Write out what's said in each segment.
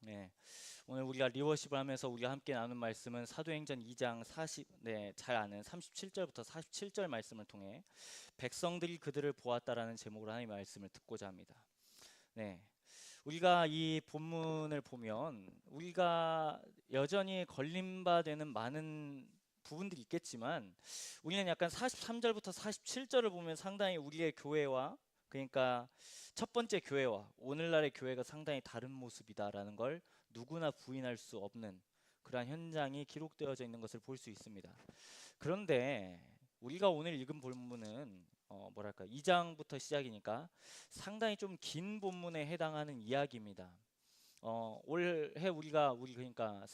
네, 오늘 우리가 리워십을 하면서 우리가 함께 나눈 말씀은 사도행전 2장 40, 잘 아는 37절부터 47절 말씀을 통해 백성들이 그들을 보았다라는 제목으로 하나님의 말씀을 듣고자 합니다. 네, 우리가 이 본문을 보면 우리가 여전히 걸림받는 많은 부분들이 있겠지만 우리는 약간 43절부터 47절을 보면 상당히 우리의 교회와, 그러니까 첫 번째 교회와 오늘날의 교회가 상당히 다른 모습이다라는 걸 누구나 부인할 수 없는 그러한 현장이 기록되어져 있는 것을 볼 수 있습니다. 그런데 우리가 오늘 읽은 본문은 뭐랄까 2장부터 시작이니까 상당히 좀 긴 본문에 해당하는 이야기입니다. 올해 우리 그러니까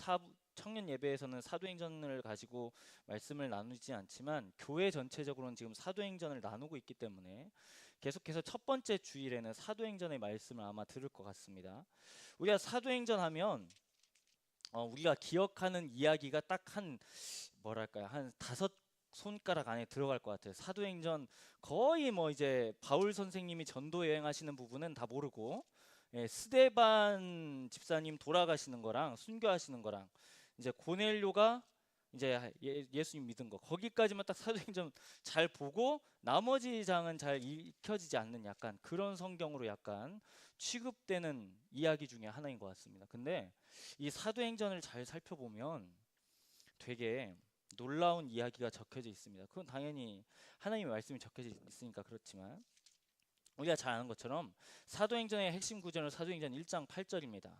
청년 예배에서는 사도행전을 가지고 말씀을 나누지 않지만 교회 전체적으로는 지금 사도행전을 나누고 있기 때문에 계속해서 첫 번째 주일에는 사도행전의 말씀을 아마 들을 것 같습니다. 우리가 사도행전 하면 우리가 기억하는 이야기가 딱 한 뭐랄까요, 한 다섯 손가락 안에 들어갈 것 같아요. 사도행전 거의 뭐 이제 바울 선생님이 전도 여행하시는 부분은 다 모르고, 스데반 집사님 돌아가시는 거랑 순교하시는 거랑 이제 고넬료가 이제 예수님 믿은 거 거기까지만 딱 사도행전 잘 보고 나머지 장은 잘 읽혀지지 않는 약간 그런 성경으로 약간 취급되는 이야기 중에 하나인 것 같습니다. 근데 이 사도행전을 잘 살펴보면 되게 놀라운 이야기가 적혀져 있습니다. 그건 당연히 하나님의 말씀이 적혀져 있으니까 그렇지만 우리가 잘 아는 것처럼 사도행전의 핵심 구절은 사도행전 1장 8절입니다.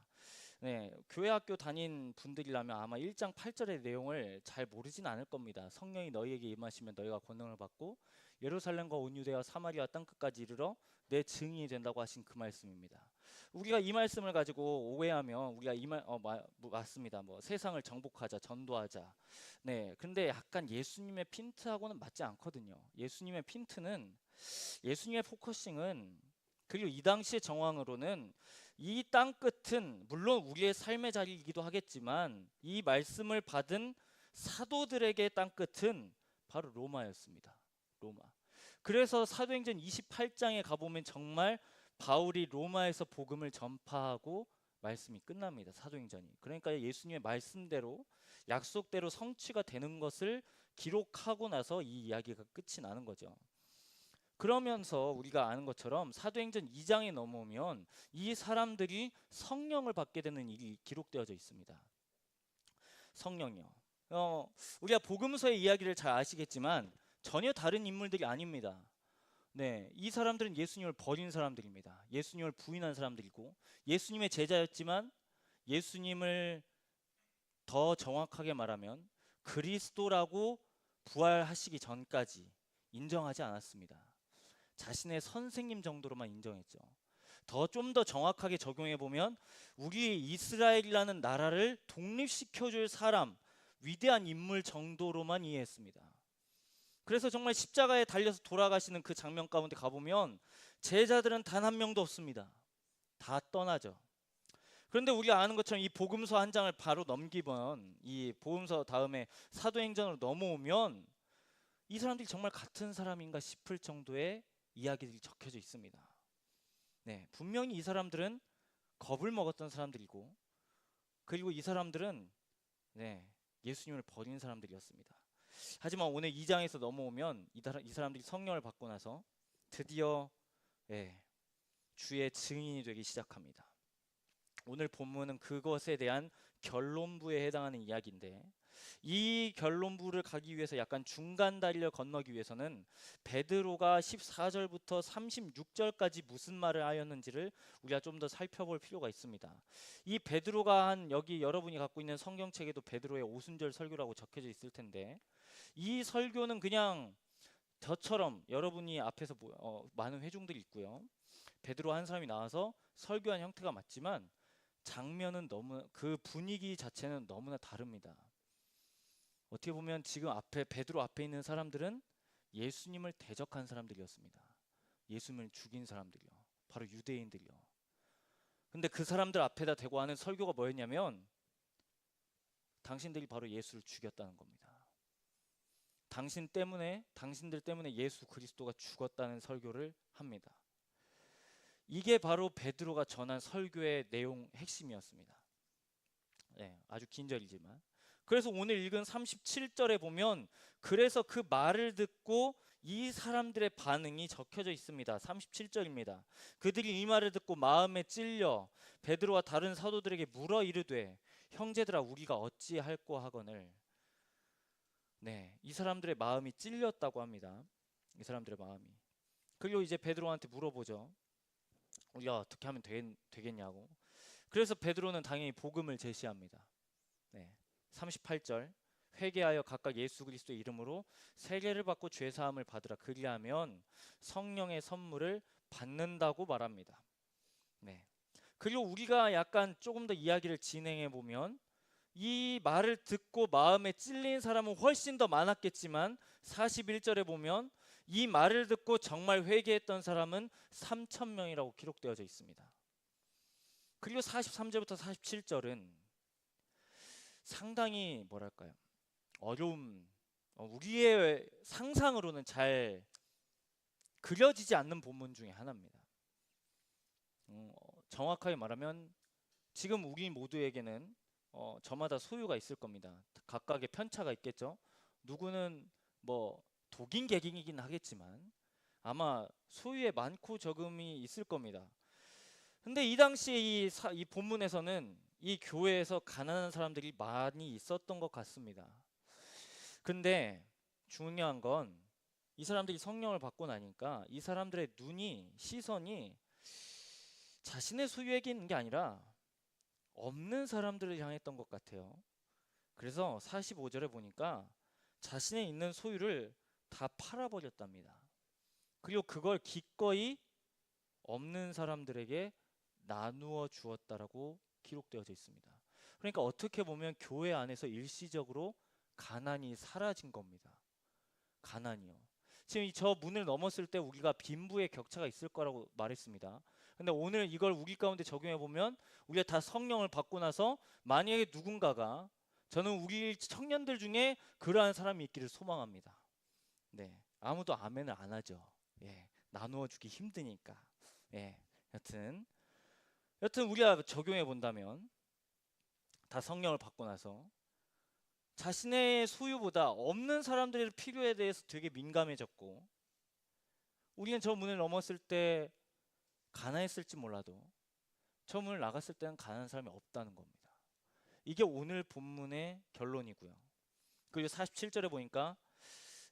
네, 교회 학교 다닌 분들이라면 아마 1장 8절의 내용을 잘 모르진 않을 겁니다. 성령이 너희에게 임하시면 너희가 권능을 받고 예루살렘과 온 유대와 사마리아 땅끝까지 이르러 내 증인이 된다고 하신 그 말씀입니다. 우리가 이 말씀을 가지고 오해하면 우리가 맞습니다. 뭐 세상을 정복하자, 전도하자. 네, 근데 약간 예수님의 핀트하고는 맞지 않거든요. 예수님의 포커싱은, 그리고 이 당시의 정황으로는 이 땅 끝은 물론 우리의 삶의 자리이기도 하겠지만 이 말씀을 받은 사도들에게 땅 끝은 바로 로마였습니다. 로마. 그래서 사도행전 28장에 가보면 정말 바울이 로마에서 복음을 전파하고 말씀이 끝납니다. 사도행전이. 그러니까 예수님의 말씀대로 약속대로 성취가 되는 것을 기록하고 나서 이 이야기가 끝이 나는 거죠. 그러면서 우리가 아는 것처럼 사도행전 2장에 넘어오면 이 사람들이 성령을 받게 되는 일이 기록되어져 있습니다. 성령이요. 우리가 복음서의 이야기를 잘 아시겠지만 전혀 다른 인물들이 아닙니다. 네, 이 사람들은 예수님을 버린 사람들입니다. 예수님을 부인한 사람들이고 예수님의 제자였지만 예수님을 더 정확하게 말하면 그리스도라고 부활하시기 전까지 인정하지 않았습니다. 자신의 선생님 정도로만 인정했죠. 좀 더 정확하게 적용해 보면 우리 이스라엘이라는 나라를 독립시켜 줄 사람, 위대한 인물 정도로만 이해했습니다. 그래서 정말 십자가에 달려서 돌아가시는 그 장면 가운데 가보면 제자들은 단 한 명도 없습니다. 다 떠나죠. 그런데 우리가 아는 것처럼 이 복음서 한 장을 바로 넘기면, 이 복음서 다음에 사도행전으로 넘어오면 이 사람들이 정말 같은 사람인가 싶을 정도의 이야기들이 적혀져 있습니다. 네, 분명히 이 사람들은 겁을 먹었던 사람들이고, 그리고 이 사람들은 예수님을 버린 사람들이었습니다. 하지만 오늘 2장에서 넘어오면 이 사람들이 성령을 받고 나서 드디어 주의 증인이 되기 시작합니다. 오늘 본문은 그것에 대한 결론부에 해당하는 이야기인데, 이 결론부를 가기 위해서 약간 중간 다리를 건너기 위해서는 베드로가 14절부터 36절까지 무슨 말을 하였는지를 우리가 좀 더 살펴볼 필요가 있습니다. 이 베드로가 한, 여기 여러분이 갖고 있는 성경책에도 베드로의 오순절 설교라고 적혀져 있을 텐데, 이 설교는 그냥 저처럼 여러분이 앞에서 많은 회중들이 있고요, 베드로 한 사람이 나와서 설교한 형태가 맞지만 장면은 그 분위기 자체는 너무나 다릅니다. 어떻게 보면 지금 베드로 앞에 있는 사람들은 예수님을 대적한 사람들이었습니다. 예수님을 죽인 사람들이요. 바로 유대인들이요. 근데 그 사람들 앞에다 대고 하는 설교가 뭐였냐면 당신들이 바로 예수를 죽였다는 겁니다. 당신들 때문에 예수 그리스도가 죽었다는 설교를 합니다. 이게 바로 베드로가 전한 설교의 내용 핵심이었습니다. 아주 긴 절이지만. 그래서 오늘 읽은 37절에 보면 그래서 그 말을 듣고 이 사람들의 반응이 적혀져 있습니다. 37절입니다. 그들이 이 말을 듣고 마음에 찔려 베드로와 다른 사도들에게 물어 이르되 형제들아 우리가 어찌할꼬 하거늘. 이 사람들의 마음이 찔렸다고 합니다. 이 사람들의 마음이. 그리고 이제 베드로한테 물어보죠. 우리가 어떻게 하면 되겠냐고. 그래서 베드로는 당연히 복음을 제시합니다. 38절 회개하여 각각 예수 그리스도의 이름으로 세례를 받고 죄 사함을 받으라. 그리하면 성령의 선물을 받는다고 말합니다. 그리고 우리가 약간 조금 더 이야기를 진행해 보면 이 말을 듣고 마음에 찔린 사람은 훨씬 더 많았겠지만 41절에 보면 이 말을 듣고 정말 회개했던 사람은 3,000명이라고 기록되어져 있습니다. 그리고 43절부터 47절은 상당히 뭐랄까요? 어려움, 우리의 상상으로는 잘 그려지지 않는 본문 중에 하나입니다. 정확하게 말하면 지금 우리 모두에게는 저마다 소유가 있을 겁니다. 각각의 편차가 있겠죠. 누구는 뭐 독인 개gin이긴 하겠지만 아마 소유에 많고 적음이 있을 겁니다. 근데 이 당시에 이 본문에서는 이 교회에서 가난한 사람들이 많이 있었던 것 같습니다. 근데 중요한 건 이 사람들이 성령을 받고 나니까 이 사람들의 시선이 자신의 소유에게 있는 게 아니라 없는 사람들을 향했던 것 같아요. 그래서 45절에 보니까 자신의 있는 소유를 다 팔아버렸답니다. 그리고 그걸 기꺼이 없는 사람들에게 나누어 주었다라고 기록되어져 있습니다. 그러니까 어떻게 보면 교회 안에서 일시적으로 가난이 사라진 겁니다. 가난이요. 지금 저 문을 넘었을 때 우리가 빈부의 격차가 있을 거라고 말했습니다. 근데 오늘 이걸 우리 가운데 적용해 보면 우리가 다 성령을 받고 나서 만약에 누군가가 저는 우리 청년들 중에 그러한 사람이 있기를 소망합니다. 아무도 아멘을 안 하죠. 나누어 주기 힘드니까. 여튼 우리가 적용해 본다면 다 성령을 받고 나서 자신의 소유보다 없는 사람들의 필요에 대해서 되게 민감해졌고 우리는 저 문을 넘었을 때 가난했을지 몰라도 저 문을 나갔을 때는 가난한 사람이 없다는 겁니다. 이게 오늘 본문의 결론이고요. 그리고 47절에 보니까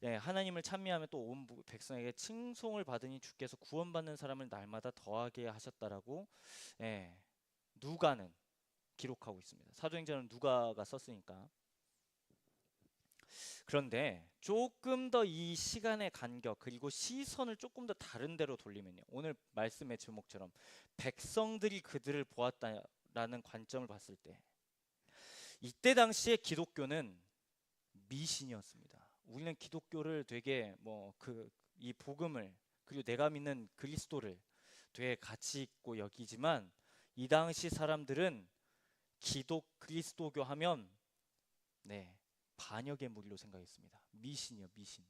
하나님을 찬미하며 또 온 백성에게 칭송을 받으니 주께서 구원받는 사람을 날마다 더하게 하셨다라고 누가는 기록하고 있습니다. 사도행전은 누가가 썼으니까. 그런데 조금 더 이 시간의 간격 그리고 시선을 조금 더 다른 데로 돌리면요. 오늘 말씀의 제목처럼 백성들이 그들을 보았다라는 관점을 봤을 때 이때 당시에 기독교는 미신이었습니다. 우리는 기독교를 되게 이 복음을 그리고 내가 믿는 그리스도를 되게 가치 있고 여기지만 이 당시 사람들은 그리스도교 하면 반역의 무리로 생각했습니다. 미신이요, 미신.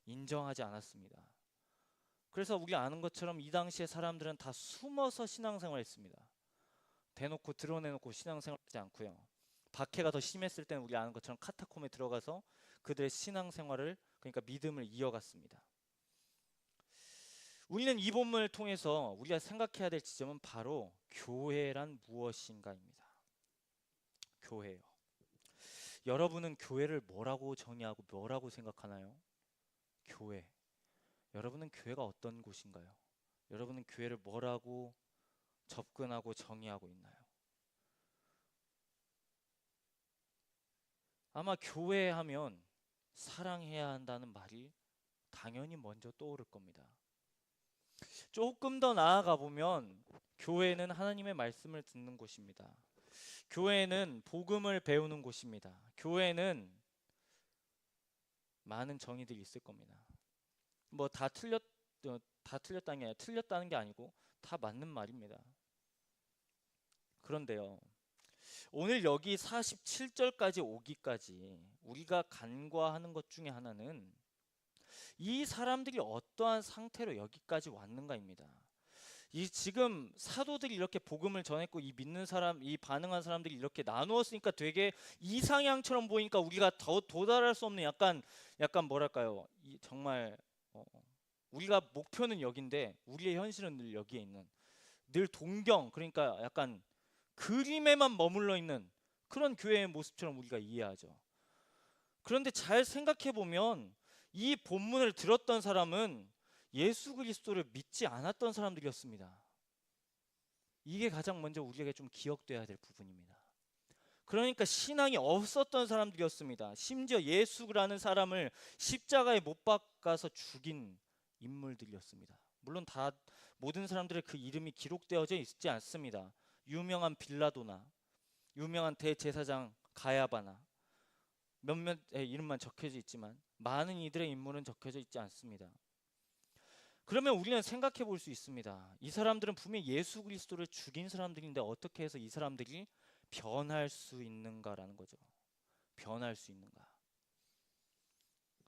인정하지 않았습니다. 그래서 우리 아는 것처럼 이 당시의 사람들은 다 숨어서 신앙생활을 했습니다. 대놓고 드러내놓고 신앙생활 하지 않고요. 박해가 더 심했을 때는 우리 아는 것처럼 카타콤에 들어가서 그들의 신앙생활을 그러니까 믿음을 이어갔습니다. 우리는 이 본문을 통해서 우리가 생각해야 될 지점은 바로 교회란 무엇인가입니다. 교회요. 여러분은 교회를 뭐라고 정의하고 뭐라고 생각하나요? 교회. 여러분은 교회가 어떤 곳인가요? 여러분은 교회를 뭐라고 접근하고 정의하고 있나요? 아마 교회 하면 사랑해야 한다는 말이 당연히 먼저 떠오를 겁니다. 조금 더 나아가 보면 교회는 하나님의 말씀을 듣는 곳입니다. 교회는 복음을 배우는 곳입니다. 교회는 많은 정의들이 있을 겁니다. 다 틀렸다는 게 아니라 틀렸다는 게 아니고 다 맞는 말입니다. 그런데요. 오늘 여기 47절까지 오기까지 우리가 간과하는 것 중에 하나는 이 사람들이 어떠한 상태로 여기까지 왔는가입니다. 이 지금 사도들이 이렇게 복음을 전했고 이 믿는 사람, 이 반응한 사람들이 이렇게 나누었으니까 되게 이상향처럼 보이니까 우리가 더 도달할 수 없는 약간 뭐랄까요? 이 정말 우리가 목표는 여긴데 우리의 현실은 늘 여기에 있는, 늘 동경, 그러니까 약간 그림에만 머물러 있는 그런 교회의 모습처럼 우리가 이해하죠. 그런데 잘 생각해 보면 이 본문을 들었던 사람은 예수 그리스도를 믿지 않았던 사람들이었습니다. 이게 가장 먼저 우리에게 좀 기억돼야 될 부분입니다. 그러니까 신앙이 없었던 사람들이었습니다. 심지어 예수라는 사람을 십자가에 못 박아서 죽인 인물들이었습니다. 물론 다 모든 사람들의 그 이름이 기록되어져 있지 않습니다. 유명한 빌라도나 유명한 대제사장 가야바나 몇몇의 이름만 적혀져 있지만 많은 이들의 인물은 적혀져 있지 않습니다. 그러면 우리는 생각해 볼 수 있습니다. 이 사람들은 분명히 예수 그리스도를 죽인 사람들인데 어떻게 해서 이 사람들이 변할 수 있는가라는 거죠. 변할 수 있는가?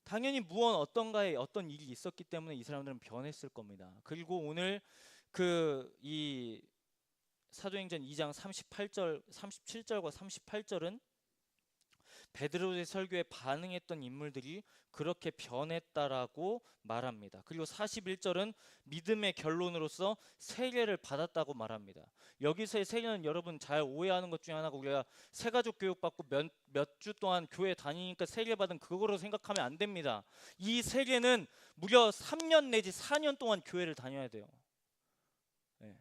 당연히 어떤가에 어떤 일이 있었기 때문에 이 사람들은 변했을 겁니다. 그리고 오늘 이 사도행전 2장 37절과 38절은 베드로의 설교에 반응했던 인물들이 그렇게 변했다라고 말합니다. 그리고 41절은 믿음의 결론으로서 세례를 받았다고 말합니다. 여기서의 세례는 여러분 잘 오해하는 것 중에 하나가, 우리가 새가족 교육 받고 몇 주 동안 교회 다니니까 세례 받은 그거로 생각하면 안 됩니다. 이 세례는 무려 3년 내지 4년 동안 교회를 다녀야 돼요. 네.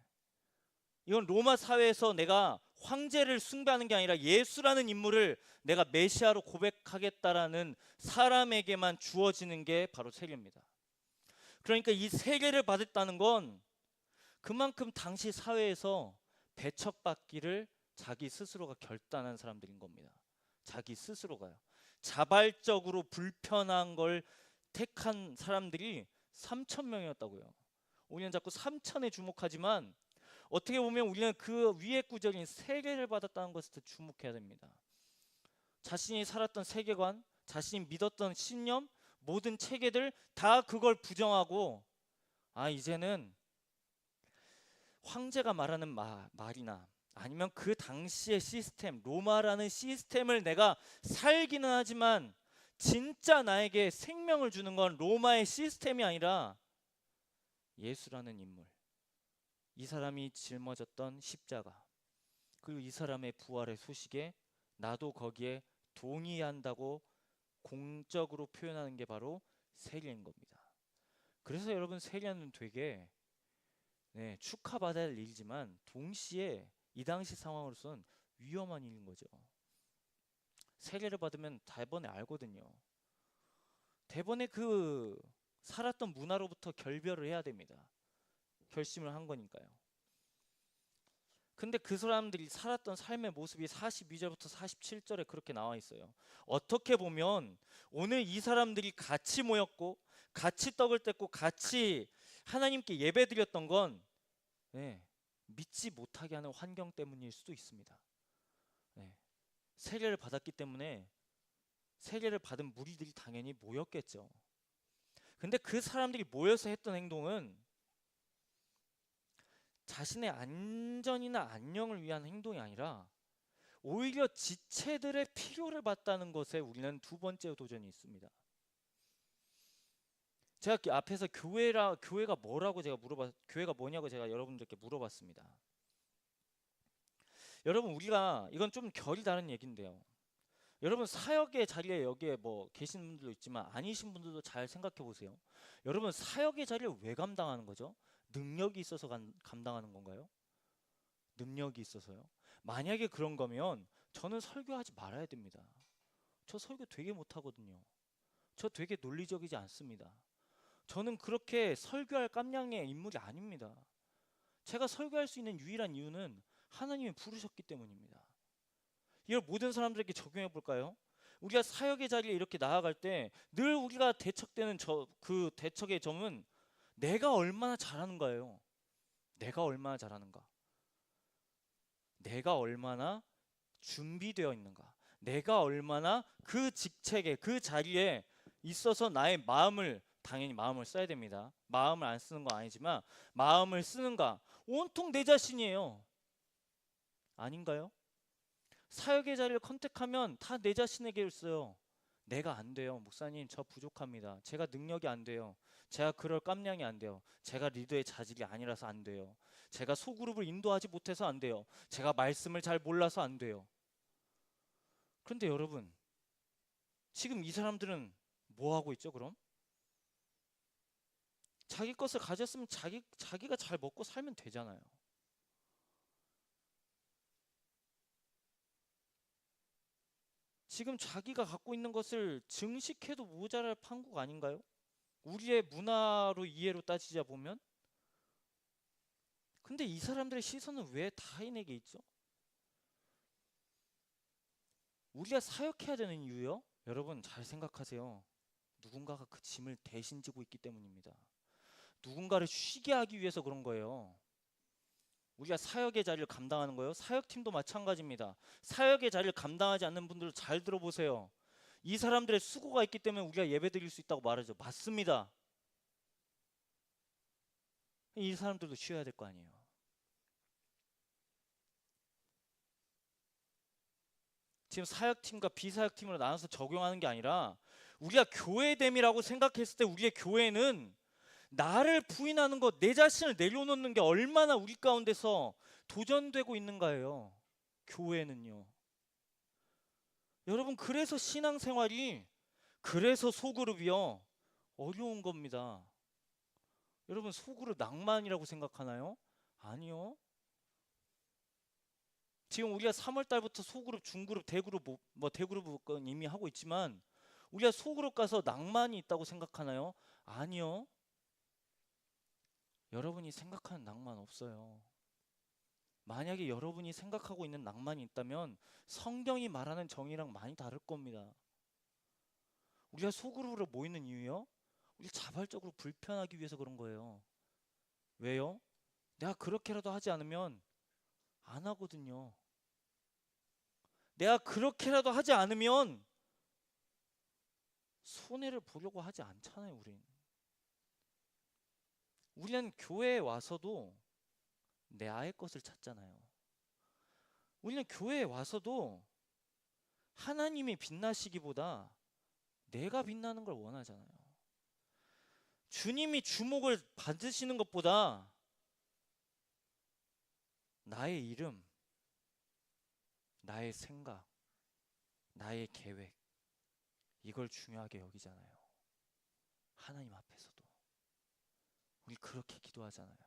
이건 로마 사회에서 내가 황제를 숭배하는 게 아니라 예수라는 인물을 내가 메시아로 고백하겠다라는 사람에게만 주어지는 게 바로 세례입니다. 그러니까 이 세례를 받았다는 건 그만큼 당시 사회에서 배척받기를 자기 스스로가 결단한 사람들인 겁니다. 자기 스스로가요. 자발적으로 불편한 걸 택한 사람들이 3,000명이었다고요. 우리는 자꾸 3,000에 주목하지만 어떻게 보면 우리는 그 위의 구절인 세례를 받았다는 것에 주목해야 됩니다. 자신이 살았던 세계관, 자신이 믿었던 신념, 모든 체계들 다 그걸 부정하고, 이제는 황제가 말하는 말이나 아니면 그 당시의 시스템, 로마라는 시스템을 내가 살기는 하지만 진짜 나에게 생명을 주는 건 로마의 시스템이 아니라 예수라는 인물, 이 사람이 짊어졌던 십자가, 그리고 이 사람의 부활의 소식에 나도 거기에 동의한다고 공적으로 표현하는 게 바로 세례인 겁니다. 그래서 여러분, 세례는 되게 축하받아야 할 일이지만 동시에 이 당시 상황으로서는 위험한 일인 거죠. 세례를 받으면 대번에 알거든요. 대번에 그 살았던 문화로부터 결별을 해야 됩니다. 결심을 한 거니까요. 근데 그 사람들이 살았던 삶의 모습이 42절부터 47절에 그렇게 나와 있어요. 어떻게 보면 오늘 이 사람들이 같이 모였고 같이 떡을 뗐고 같이 하나님께 예배드렸던 건 믿지 못하게 하는 환경 때문일 수도 있습니다. 세례를 받았기 때문에 세례를 받은 무리들이 당연히 모였겠죠. 근데 그 사람들이 모여서 했던 행동은 자신의 안전이나 안녕을 위한 행동이 아니라 오히려 지체들의 필요를 받다는 것에 우리는 두 번째 도전이 있습니다. 제가 앞에서 교회가 뭐라고 교회가 뭐냐고 제가 여러분들께 물어봤습니다. 여러분, 우리가 이건 좀 결이 다른 얘기인데요. 여러분, 사역의 자리에 여기에 계신 분들도 있지만 아니신 분들도 잘 생각해 보세요. 여러분, 사역의 자리를 왜 감당하는 거죠? 능력이 있어서 감당하는 건가요? 능력이 있어서요? 만약에 그런 거면 저는 설교하지 말아야 됩니다. 저 설교 되게 못하거든요. 저 되게 논리적이지 않습니다. 저는 그렇게 설교할 깜냥의 인물이 아닙니다. 제가 설교할 수 있는 유일한 이유는 하나님이 부르셨기 때문입니다. 이걸 모든 사람들에게 적용해 볼까요? 우리가 사역의 자리에 이렇게 나아갈 때 늘 우리가 대척되는 그 대척의 점은 내가 얼마나 잘하는가예요. 내가 얼마나 잘하는가, 내가 얼마나 준비되어 있는가, 내가 얼마나 그 직책에 그 자리에 있어서 나의 마음을 당연히 마음을 써야 됩니다. 마음을 안 쓰는 건 아니지만 마음을 쓰는가? 온통 내 자신이에요. 아닌가요? 사역의 자리를 컨택하면 다 내 자신에게 써요. 내가 안 돼요. 목사님, 저 부족합니다. 제가 능력이 안 돼요. 제가 그럴 깜냥이 안 돼요. 제가 리더의 자질이 아니라서 안 돼요. 제가 소그룹을 인도하지 못해서 안 돼요. 제가 말씀을 잘 몰라서 안 돼요. 그런데 여러분, 지금 이 사람들은 뭐 하고 있죠, 그럼? 자기 것을 가졌으면 자기가 잘 먹고 살면 되잖아요. 지금 자기가 갖고 있는 것을 증식해도 모자랄 판국 아닌가요? 우리의 문화로 이해로 따지자 보면. 근데 이 사람들의 시선은 왜 타인에게 있죠? 우리가 사역해야 되는 이유요? 여러분 잘 생각하세요. 누군가가 그 짐을 대신 지고 있기 때문입니다. 누군가를 쉬게 하기 위해서 그런 거예요. 우리가 사역의 자리를 감당하는 거예요. 사역팀도 마찬가지입니다. 사역의 자리를 감당하지 않는 분들 잘 들어보세요. 이 사람들의 수고가 있기 때문에 우리가 예배 드릴 수 있다고 말하죠. 맞습니다. 이 사람들도 쉬어야 될 거 아니에요. 지금 사역팀과 비사역팀으로 나눠서 적용하는 게 아니라 우리가 교회됨이라고 생각했을 때 우리의 교회는 나를 부인하는 것, 내 자신을 내려놓는 게 얼마나 우리 가운데서 도전되고 있는가예요. 교회는요. 여러분 그래서 신앙생활이, 그래서 소그룹이요, 어려운 겁니다. 여러분 소그룹 낭만이라고 생각하나요? 아니요. 지금 우리가 3월 달부터 소그룹, 중그룹, 대그룹, 대그룹은 이미 하고 있지만 우리가 소그룹 가서 낭만이 있다고 생각하나요? 아니요. 여러분이 생각하는 낭만 없어요. 만약에 여러분이 생각하고 있는 낭만이 있다면 성경이 말하는 정의랑 많이 다를 겁니다. 우리가 소그룹으로 모이는 이유요? 우리 자발적으로 불편하기 위해서 그런 거예요. 왜요? 내가 그렇게라도 하지 않으면 안 하거든요. 내가 그렇게라도 하지 않으면 손해를 보려고 하지 않잖아요, 우리는 교회에 와서도 내 아의 것을 찾잖아요. 우리는 교회에 와서도 하나님이 빛나시기보다 내가 빛나는 걸 원하잖아요. 주님이 주목을 받으시는 것보다 나의 이름, 나의 생각, 나의 계획, 이걸 중요하게 여기잖아요. 하나님 앞에서도 우리 그렇게 기도하잖아요.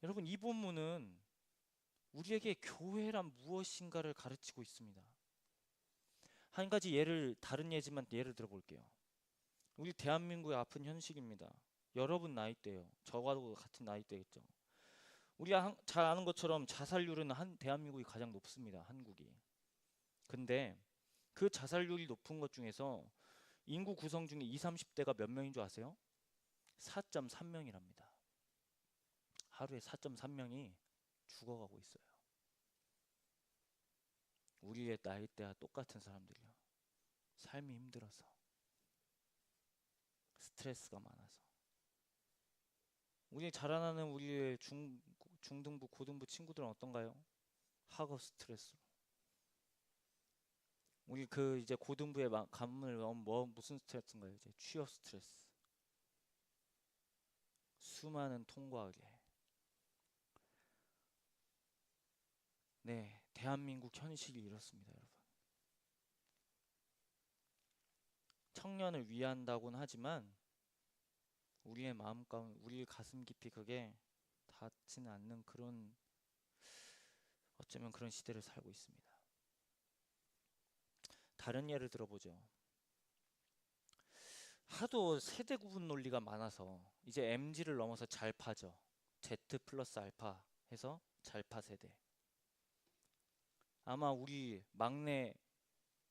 여러분 이 본문은 우리에게 교회란 무엇인가를 가르치고 있습니다. 한 가지 다른 예지만 예를 들어볼게요. 우리 대한민국의 아픈 현실입니다. 여러분 나이대요. 저와도 같은 나이대겠죠. 우리가 잘 아는 것처럼 자살률은 대한민국이 가장 높습니다. 한국이. 근데 그 자살률이 높은 것 중에서 인구 구성 중에 20, 30대가 몇 명인 줄 아세요? 4.3명이랍니다. 하루에 4.3명이 죽어가고 있어요. 우리의 나이대와 똑같은 사람들이요. 삶이 힘들어서, 스트레스가 많아서. 우리 자라나는 우리의 중등부, 고등부 친구들은 어떤가요? 학업 스트레스로. 우리 이제 고등부에 가문을 무슨 스트레스인가요? 이제 취업 스트레스. 수많은 통과 의례. 네, 대한민국 현실이 이렇습니다, 여러분. 청년을 위한다고는 하지만 우리의 마음 가운데, 우리의 가슴 깊이 그게 닿지는 않는 어쩌면 그런 시대를 살고 있습니다. 다른 예를 들어보죠. 하도 세대 구분 논리가 많아서 이제 MZ를 넘어서 잘파죠. Z 플러스 알파 해서 잘파 세대. 아마 우리 막내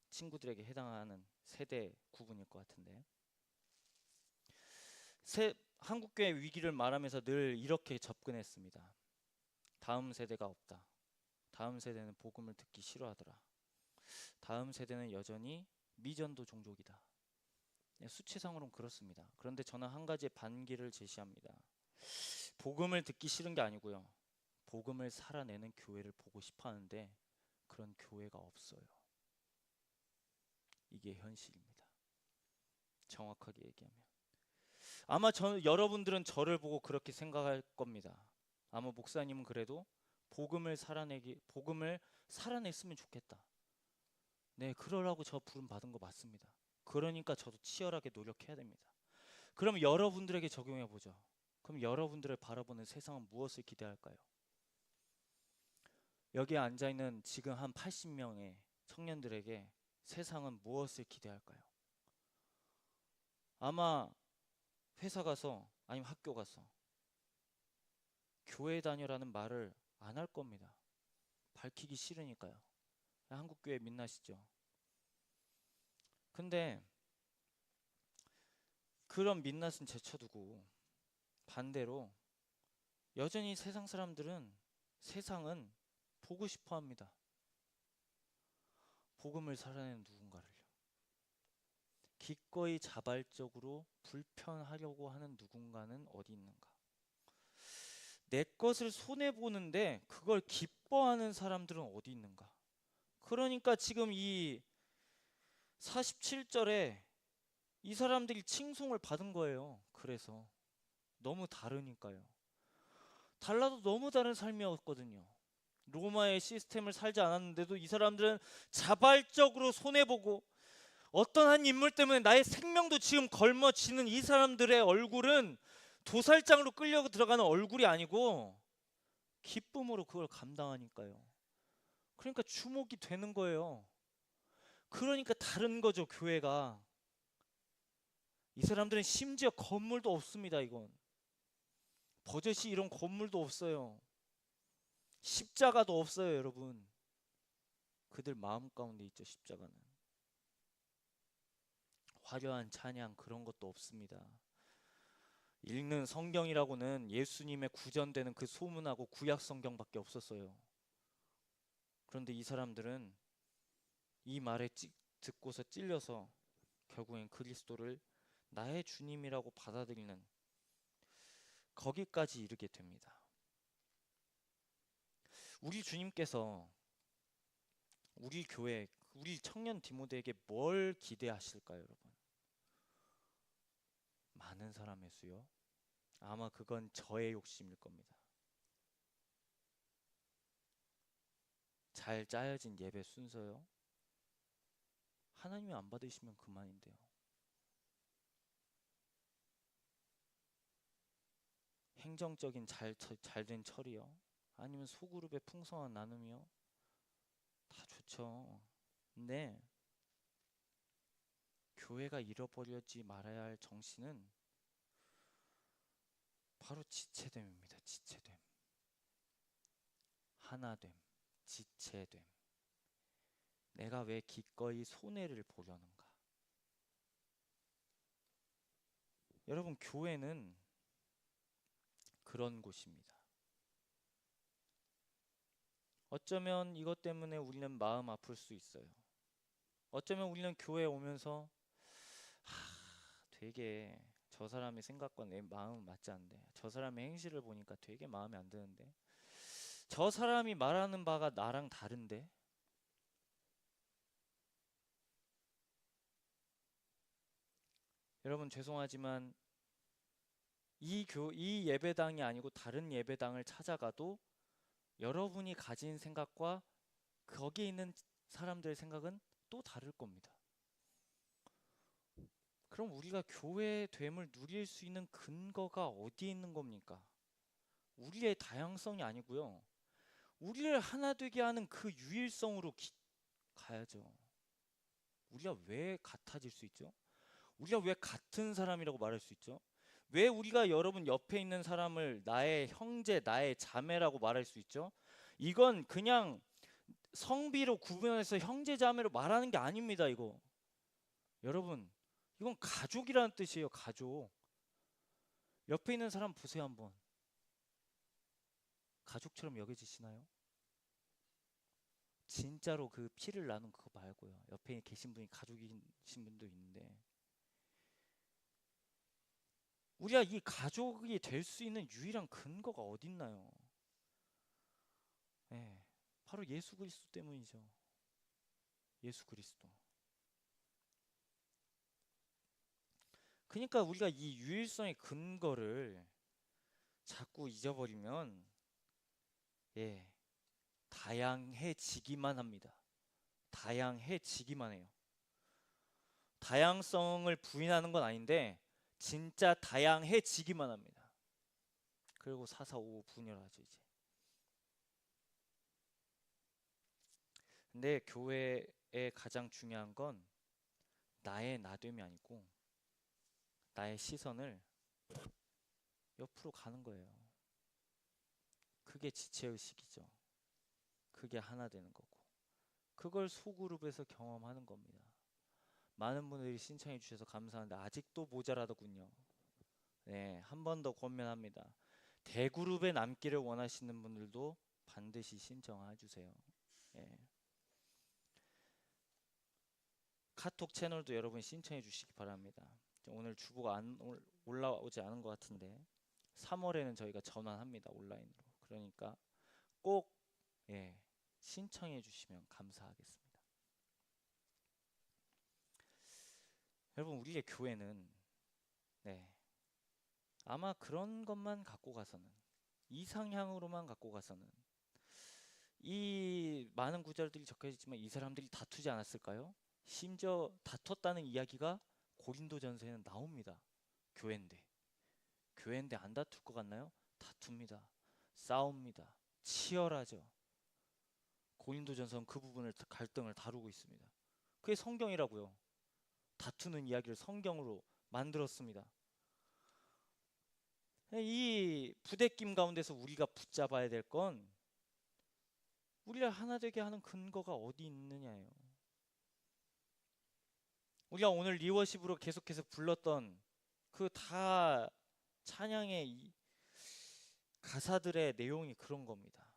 친구들에게 해당하는 세대 구분일 것 같은데, 한국교회 위기를 말하면서 늘 이렇게 접근했습니다. 다음 세대가 없다. 다음 세대는 복음을 듣기 싫어하더라. 다음 세대는 여전히 미전도 종족이다. 수치상으로는 그렇습니다. 그런데 저는 한 가지의 반기를 제시합니다. 복음을 듣기 싫은 게 아니고요. 복음을 살아내는 교회를 보고 싶어 하는데 그런 교회가 없어요. 이게 현실입니다. 정확하게 얘기하면. 아마 여러분들은 저를 보고 그렇게 생각할 겁니다. 아마 목사님은 그래도 복음을 살아냈으면 좋겠다. 네, 그러라고 저 부름 받은 거 맞습니다. 그러니까 저도 치열하게 노력해야 됩니다. 그럼 여러분들에게 적용해 보죠. 그럼 여러분들을 바라보는 세상은 무엇을 기대할까요? 여기에 앉아있는 지금 한 80명의 청년들에게 세상은 무엇을 기대할까요? 아마 회사 가서 아니면 학교 가서 교회 다녀라는 말을 안 할 겁니다. 밝히기 싫으니까요. 한국교회 민낯이죠. 근데 그런 민낯은 제쳐두고 반대로 여전히 세상은 보고 싶어 합니다. 복음을 살아내는 누군가를요. 기꺼이 자발적으로 불편하려고 하는 누군가는 어디 있는가? 내 것을 손해보는데 그걸 기뻐하는 사람들은 어디 있는가? 그러니까 지금 이 47절에 이 사람들이 칭송을 받은 거예요. 그래서 너무 다르니까요. 달라도 너무 다른 삶이었거든요. 로마의 시스템을 살지 않았는데도 이 사람들은 자발적으로 손해보고 어떤 한 인물 때문에 나의 생명도 지금 걸머지는 이 사람들의 얼굴은 도살장으로 끌려 들어가는 얼굴이 아니고 기쁨으로 그걸 감당하니까요. 그러니까 주목이 되는 거예요. 그러니까 다른 거죠, 교회가. 이 사람들은 심지어 건물도 없습니다. 이건 버젓이 이런 건물도 없어요. 십자가도 없어요, 여러분. 그들 마음 가운데 있죠, 십자가는. 화려한 찬양 그런 것도 없습니다. 읽는 성경이라고는 예수님의 구전되는 그 소문하고 구약 성경밖에 없었어요. 그런데 이 사람들은 이 말에 듣고서 찔려서 결국엔 그리스도를 나의 주님이라고 받아들이는 거기까지 이르게 됩니다. 우리 주님께서 우리 교회, 우리 청년 디모데에게 뭘 기대하실까요, 여러분? 많은 사람의 수요? 아마 그건 저의 욕심일 겁니다. 잘 짜여진 예배 순서요? 하나님이 안 받으시면 그만인데요. 행정적인 잘된 처리요? 아니면 소그룹의 풍성한 나눔이요? 다 좋죠. 근데 교회가 잃어버리지 말아야 할 정신은 바로 지체됨입니다. 지체됨. 하나됨. 지체됨. 내가 왜 기꺼이 손해를 보려는가? 여러분, 교회는 그런 곳입니다. 어쩌면 이것 때문에 우리는 마음 아플 수 있어요. 어쩌면 우리는 교회에 오면서 되게 저 사람의 생각과 내 마음은 맞지 않는데, 저 사람의 행실을 보니까 되게 마음에 안 드는데, 저 사람이 말하는 바가 나랑 다른데, 여러분 죄송하지만 이 예배당이 아니고 다른 예배당을 찾아가도 여러분이 가진 생각과 거기에 있는 사람들의 생각은 또 다를 겁니다. 그럼 우리가 교회의 됨을 누릴 수 있는 근거가 어디에 있는 겁니까? 우리의 다양성이 아니고요. 우리를 하나 되게 하는 그 유일성으로 가야죠. 우리가 왜 같아질 수 있죠? 우리가 왜 같은 사람이라고 말할 수 있죠? 왜 우리가 여러분 옆에 있는 사람을 나의 형제, 나의 자매라고 말할 수 있죠? 이건 그냥 성비로 구분해서 형제, 자매로 말하는 게 아닙니다. 이거 여러분, 이건 가족이라는 뜻이에요. 가족. 옆에 있는 사람 보세요 한번. 가족처럼 여겨지시나요? 진짜로 그 피를 나눈 그거 말고요. 옆에 계신 분이 가족이신 분도 있는데 우리가 이 가족이 될 수 있는 유일한 근거가 어딨나요? 예, 바로 예수 그리스도 때문이죠. 예수 그리스도. 그러니까 우리가 이 유일성의 근거를 자꾸 잊어버리면 예, 다양해지기만 합니다. 다양해지기만 해요. 다양성을 부인하는 건 아닌데 진짜 다양해지기만 합니다. 그리고 445 분열하죠 이제. 근데 교회의 가장 중요한 건 나의 나됨이 아니고 나의 시선을 옆으로 가는 거예요. 그게 지체의식이죠. 그게 하나 되는 거고 그걸 소그룹에서 경험하는 겁니다. 많은 분들이 신청해 주셔서 감사한데 아직도 모자라더군요. 네, 한 번 더 권면합니다. 대그룹에 남기를 원하시는 분들도 반드시 신청해 주세요. 네. 카톡 채널도 여러분 신청해 주시기 바랍니다. 오늘 주보가 올라오지 않은 것 같은데 3월에는 저희가 전환합니다. 온라인으로. 그러니까 꼭 예, 신청해 주시면 감사하겠습니다. 여러분 우리의 교회는 네, 아마 그런 것만 갖고 가서는 이상향으로만 갖고 가서는 이 많은 구절들이 적혀져 있지만 이 사람들이 다투지 않았을까요? 심지어 다퉜다는 이야기가 고린도전서에는 나옵니다. 교회인데 안 다툴 것 같나요? 다툽니다. 싸웁니다. 치열하죠. 고린도전서는 그 부분을 갈등을 다루고 있습니다. 그게 성경이라고요. 다투는 이야기를 성경으로 만들었습니다. 이 부대낌 가운데서 우리가 붙잡아야 될 건 우리를 하나 되게 하는 근거가 어디 있느냐예요. 우리가 오늘 리워십으로 계속해서 불렀던 그 다 찬양의 가사들의 내용이 그런 겁니다.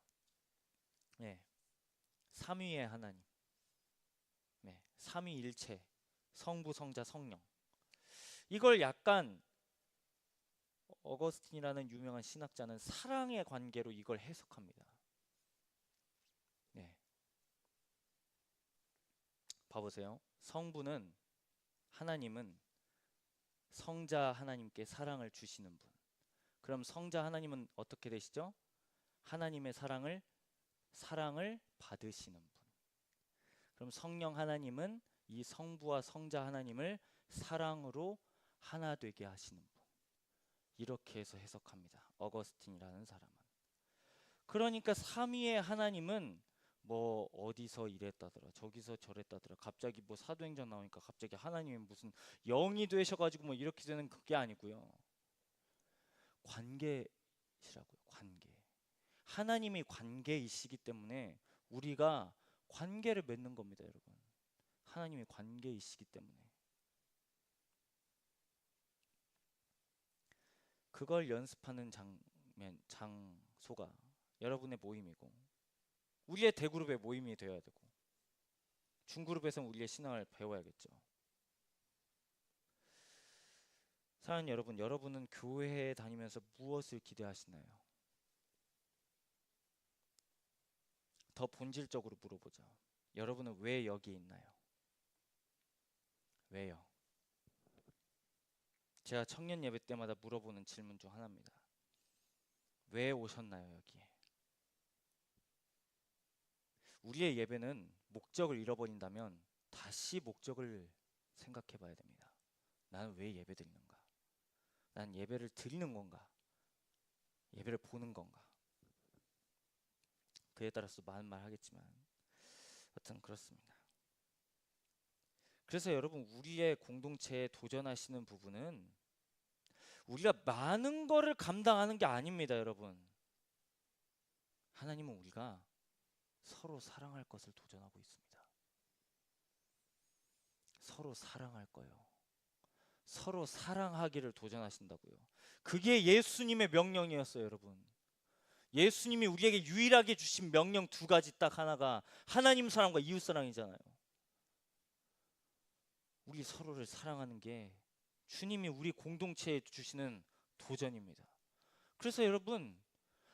네. 삼위의 하나님, 네. 삼위일체, 성부, 성자, 성령. 이걸 약간 어거스틴이라는 유명한 신학자는 사랑의 관계로 이걸 해석합니다. 네. 봐보세요. 성부는 하나님은 성자 하나님께 사랑을 주시는 분. 그럼 성자 하나님은 어떻게 되시죠? 하나님의 사랑을 받으시는 분. 그럼 성령 하나님은 이 성부와 성자 하나님을 사랑으로 하나 되게 하시는 분. 이렇게 해서 해석합니다. 어거스틴이라는 사람은. 그러니까 삼위의 하나님은 뭐 어디서 이랬다더라 저기서 저랬다더라 갑자기 뭐 사도행전 나오니까 갑자기 하나님이 무슨 영이 되셔가지고 뭐 이렇게 되는 그게 아니고요. 관계시라고요. 관계. 하나님이 관계이시기 때문에 우리가 관계를 맺는 겁니다, 여러분. 하나님이 관계이시기 때문에. 그걸 연습하는 장소가 여러분의 모임이고 우리의 대그룹의 모임이 되어야 되고 중그룹에서는 우리의 신앙을 배워야겠죠. 사랑하는 여러분, 여러분은 교회에 다니면서 무엇을 기대하시나요? 더 본질적으로 물어보죠. 여러분은 왜 여기 있나요? 왜요? 제가 청년 예배 때마다 물어보는 질문 중 하나입니다. 왜 오셨나요, 여기에? 우리의 예배는 목적을 잃어버린다면 다시 목적을 생각해 봐야 됩니다. 나는 왜 예배 드리는가? 난 예배를 드리는 건가? 예배를 보는 건가? 그에 따라서 많은 말 하겠지만 하여튼 그렇습니다. 그래서 여러분 우리의 공동체에 도전하시는 부분은 우리가 많은 거를 감당하는 게 아닙니다, 여러분. 하나님은 우리가 서로 사랑할 것을 도전하고 있습니다. 서로 사랑할 거예요. 서로 사랑하기를 도전하신다고요. 그게 예수님의 명령이었어요, 여러분. 예수님이 우리에게 유일하게 주신 명령 두 가지, 딱 하나가 하나님 사랑과 이웃 사랑이잖아요. 우리 서로를 사랑하는 게 주님이 우리 공동체에 주시는 도전입니다. 그래서 여러분,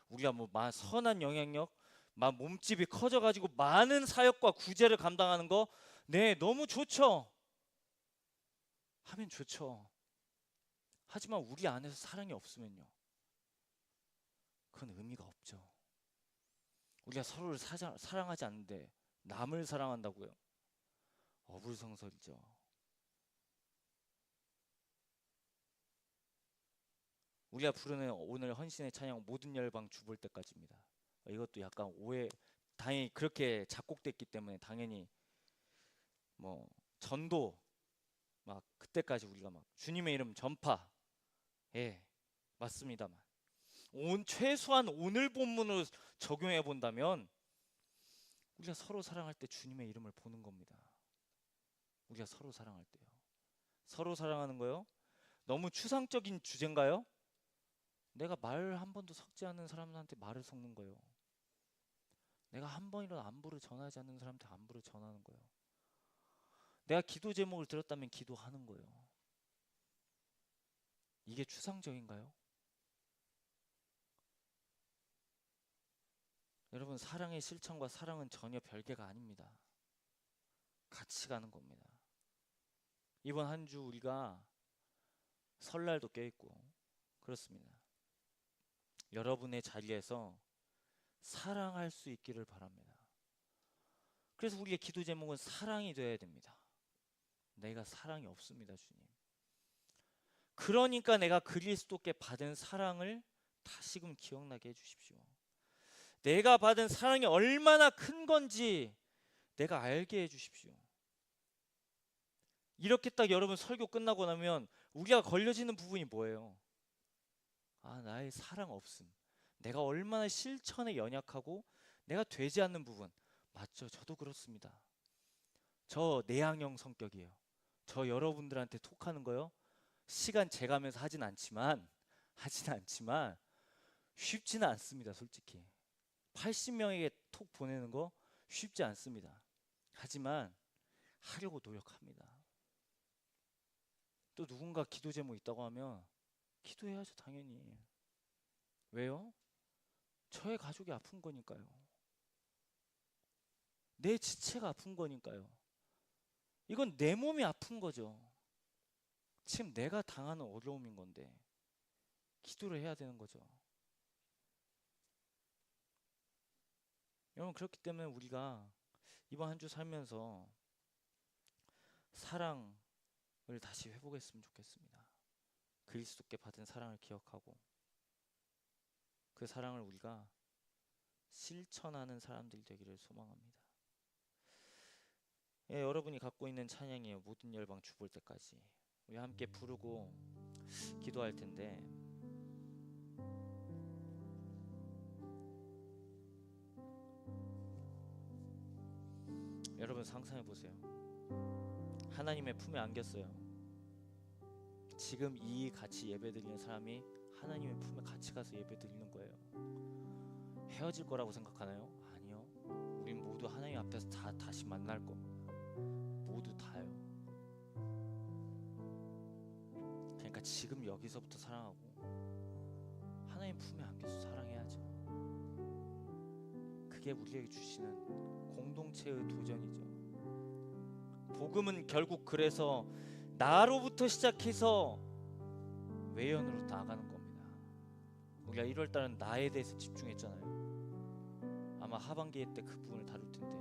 우리가 뭐 선한 영향력, 몸집이 커져가지고 많은 사역과 구제를 감당하는 거, 네, 너무 좋죠. 하면 좋죠. 하지만 우리 안에서 사랑이 없으면요, 그건 의미가 없죠. 우리가 서로를 사랑하지 않는데 남을 사랑한다고요? 어불성설이죠. 우리가 부르는 오늘 헌신의 찬양 모든 열방 주 볼 때까지입니다. 이것도 약간 오해, 당연히 그렇게 작곡됐기 때문에 당연히 뭐 전도 막 그때까지 우리가 막 주님의 이름 전파, 예, 맞습니다만 최소한 오늘 본문으로 적용해 본다면 우리가 서로 사랑할 때 주님의 이름을 보는 겁니다. 우리가 서로 사랑할 때요. 서로 사랑하는 거요? 너무 추상적인 주제인가요? 내가 말 한 번도 섞지 않는 사람한테 말을 섞는 거예요. 내가 한 번이라도 안부를 전하지 않는 사람한테 안부를 전하는 거예요. 내가 기도 제목을 들었다면 기도하는 거예요. 이게 추상적인가요? 여러분, 사랑의 실천과 사랑은 전혀 별개가 아닙니다. 같이 가는 겁니다. 이번 한 주 우리가 설날도 껴있고 그렇습니다. 여러분의 자리에서 사랑할 수 있기를 바랍니다. 그래서 우리의 기도 제목은 사랑이 되어야 됩니다. 내가 사랑이 없습니다, 주님. 그러니까 내가 그리스도께 받은 사랑을 다시금 기억나게 해주십시오. 내가 받은 사랑이 얼마나 큰 건지 내가 알게 해주십시오. 이렇게 딱 여러분 설교 끝나고 나면 우리가 걸려지는 부분이 뭐예요? 나의 사랑 없음. 내가 얼마나 실천에 연약하고 내가 되지 않는 부분. 맞죠? 저도 그렇습니다. 저 내향형 성격이에요. 저 여러분들한테 톡하는 거요, 시간 재가면서 하진 않지만 쉽지는 않습니다. 솔직히 80명에게 톡 보내는 거 쉽지 않습니다. 하지만 하려고 노력합니다. 또 누군가 기도 제목 있다고 하면 기도해야죠, 당연히. 왜요? 저의 가족이 아픈 거니까요. 내 지체가 아픈 거니까요. 이건 내 몸이 아픈 거죠. 지금 내가 당하는 어려움인 건데 기도를 해야 되는 거죠. 여러분, 그렇기 때문에 우리가 이번 한 주 살면서 사랑을 다시 회복했으면 좋겠습니다. 그리스도께 받은 사랑을 기억하고 그 사랑을 우리가 실천하는 사람들이 되기를 소망합니다. 예, 여러분이 갖고 있는 찬양이에요. 모든 열방 주 볼 때까지. 우리 함께 부르고 기도할 텐데, 여러분 상상해 보세요. 하나님의 품에 안겼어요. 지금 이 같이 예배드리는 사람이 하나님의 품에 같이 가서 예배드리는 거예요. 헤어질 거라고 생각하나요? 아니요. 우린 모두 하나님 앞에서 다시 만날 거. 모두 다요. 그러니까 지금 여기서부터 사랑하고 하나님 품에 안겨서 사랑해야죠. 그게 우리에게 주시는 공동체의 도전이죠. 복음은 결국 그래서 나로부터 시작해서 외연으로 나아가는 겁니다. 우리가 1월달은 나에 대해서 집중했잖아요. 아마 하반기 때 그 부분을 다룰 텐데,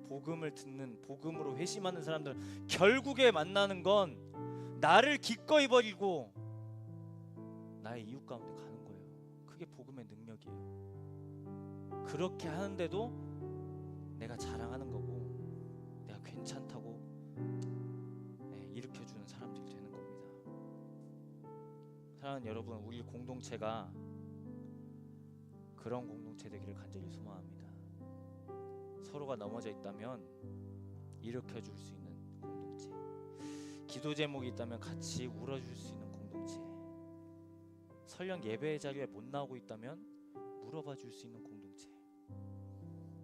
복음을 듣는, 복음으로 회심하는 사람들 결국에 만나는 건 나를 기꺼이 버리고 나의 이웃 가운데 가는 거예요. 그게 복음의 능력이에요. 그렇게 하는데도 내가 자랑하는 거고 내가 괜찮다고 일으켜주는 사람들이 되는 겁니다. 사랑하는 여러분, 우리 공동체가 그런 공동체 되기를 간절히 소망합니다. 서로가 넘어져 있다면 일으켜줄 수 있는 공동체, 기도 제목이 있다면 같이 울어줄 수 있는 공동체, 설령 예배의 자리에 못 나오고 있다면 물어봐 줄 수 있는 공동체.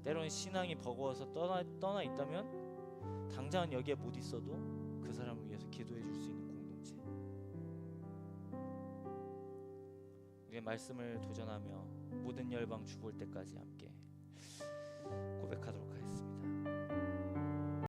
때로는 신앙이 버거워서 떠나 있다면 당장은 여기에 못 있어도 그 사람을 위해서 기도해 줄 수 있는 공동체. 우리의 말씀을 도전하며 모든 열방 주볼 때까지 함께